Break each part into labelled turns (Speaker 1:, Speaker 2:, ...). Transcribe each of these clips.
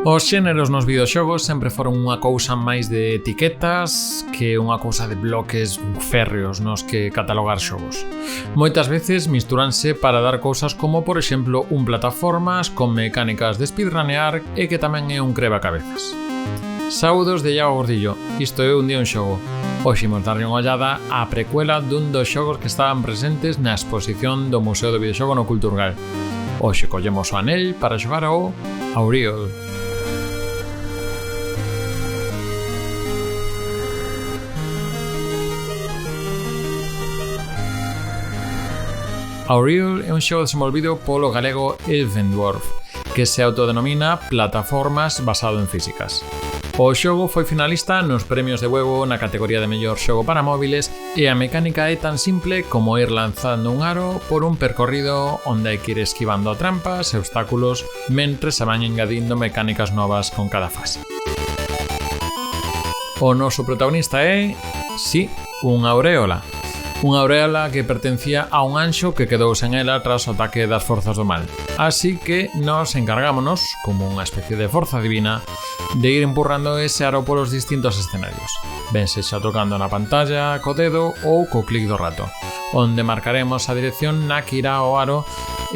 Speaker 1: Os xéneros nos videoxogos sempre foron unha cousa máis de etiquetas que unha cousa de bloques férreos nos que catalogar xogos. Moitas veces mistúranse para dar cousas como, por exemplo, un plataformas con mecánicas de speedrunear e que tamén é un crevacabezas. Saúdos de Iago Gordillo, isto é Un Día Un Xogo. Hoxe imos darlle unha ollada á precuela dun dos xogos que estaban presentes na exposición do Museo do Videoxogo no Culturgal. Hoxe collemos o anel para xogar ao Auriol. Auriol é un xogo desenvolvido polo galego Elvendwarf, que se autodenomina plataformas basado en físicas. O xogo foi finalista nos premios de Huevo na categoría de mellor xogo para móviles e a mecánica é tan simple como ir lanzando un aro por un percorrido onde hai que ir esquivando trampas e obstáculos mentres se van engadindo mecánicas novas con cada fase. O noso protagonista é, unha auréola. Unha auréola que pertencía a un anxo que quedou sen ela tras o ataque das forzas do mal. Así que nos encargámonos, como unha especie de forza divina, de ir empurrando ese aro polos distintos escenarios. Ben sexa tocando na pantalla, co dedo ou co clic do rato, onde marcaremos a dirección na que irá o aro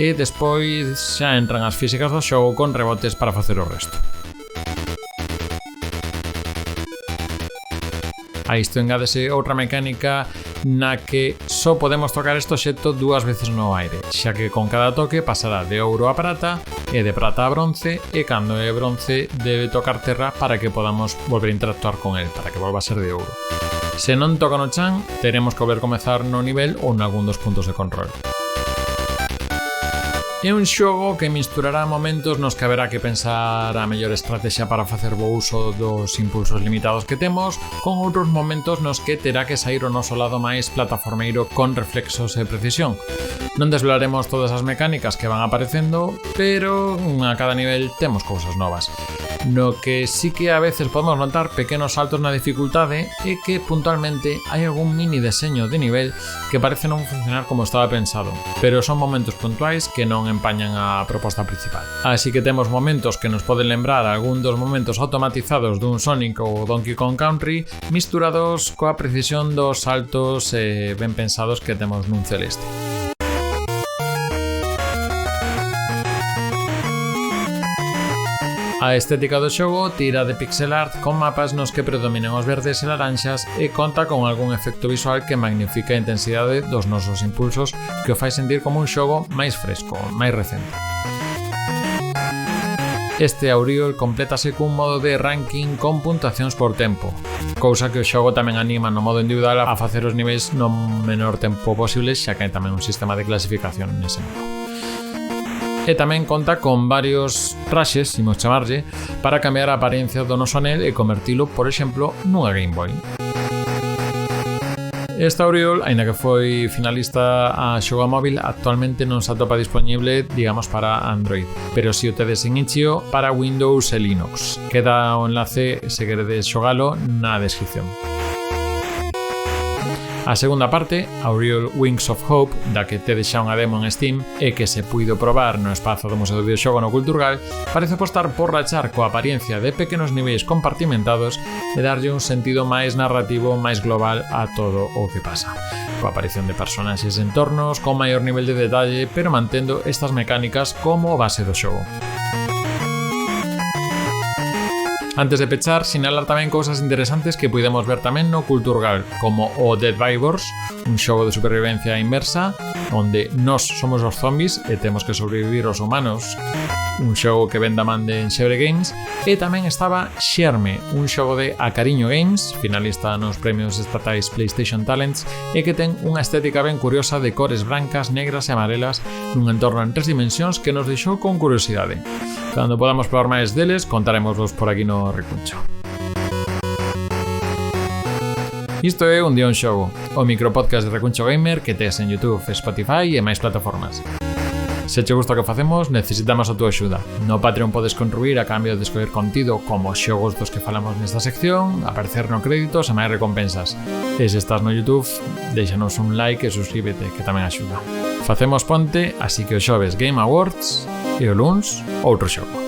Speaker 1: e despois xa entran as físicas do xogo con rebotes para facer o resto. A isto engádese outra mecánica na que só podemos tocar este obxecto dúas veces no aire, xa que con cada toque pasará de ouro a prata e de prata a bronce, e cando é bronce debe tocar terra para que podamos volver a interactuar con el, para que volva a ser de ouro. Se non toca no chan, teremos que volver a comezar no nivel ou nalgún dos puntos de control. É un xogo que misturará momentos nos que haberá que pensar a mellor estrategia para facer bo uso dos impulsos limitados que temos, con outros momentos nos que terá que sair o noso lado máis plataformeiro con reflexos e precisión. Non desvelaremos todas as mecánicas que van aparecendo, pero a cada nivel temos cousas novas. No que sí que a veces podemos notar pequenos saltos na dificultade e que puntualmente hai algún mini deseño de nivel que parece non funcionar como estaba pensado, pero son momentos puntuais que non empañan a proposta principal. Así que temos momentos que nos poden lembrar algún dos momentos automatizados dun Sonic ou Donkey Kong Country misturados coa precisión dos saltos ben pensados que temos nun Celeste. A estética do xogo tira de pixel art con mapas nos que predominan os verdes e laranxas e conta con algún efecto visual que magnifica a intensidade dos nosos impulsos que o fai sentir como un xogo máis fresco, máis recente. Este Auriol complétase cun modo de ranking con puntuacións por tempo, cousa que o xogo tamén anima no modo individual a facer os niveis no menor tempo posible, xa que hai tamén un sistema de clasificación nese modo. E tamén conta con varios traxes, imos chamarlle, para cambiar a apariencia do noso anel e convertilo, por exemplo, nunha Game Boy. Este Auriol, aínda que foi finalista a xogo móvil, actualmente non se atopa disponible, digamos, para Android, pero si o tedes en itch.io para Windows e Linux. Queda o enlace, se queredes xogalo, na descripción. A segunda parte, Auriol Wings of Hope, da que tedes xa unha demo en Steam e que se puido probar no espazo do Museo do Videoxogo no Culturgal, parece apostar por rachar coa apariencia de pequenos niveis compartimentados e darlle un sentido máis narrativo, máis global a todo o que pasa. Coa aparición de personaxes e entornos, con maior nivel de detalle, pero mantendo estas mecánicas como base do xogo. Antes de pechar, sinalar tamén cousas interesantes que podemos ver tamén no Culturgal, como o Dead by Wars, un xogo de supervivencia inmersa, onde nós somos os zombies e temos que sobrevivir os humanos, un xogo que ven da man de Enxebre Games, e tamén estaba Xerme, un xogo de A Cariño Games, finalista nos premios estatais PlayStation Talents, e que ten unha estética ben curiosa de cores brancas, negras e amarelas nun entorno en 3 dimensións que nos deixou con curiosidade. Cando podamos probar máis deles, contaremoslos por aquí no Recuncho. Isto é Un Día Un Xogo, o micropodcast de Recuncho Gamer que tes en YouTube, Spotify e máis plataformas. Se che gusta o que facemos, necesitamos a túa axuda. No Patreon podes contribuir a cambio de escoller contido como xogos dos que falamos nesta sección, aparecer no créditos e máis recompensas. E se estás no YouTube, deixanos un like e suscríbete, que tamén axuda. Facemos ponte, así que o xoves Game Awards e o luns outro xogo.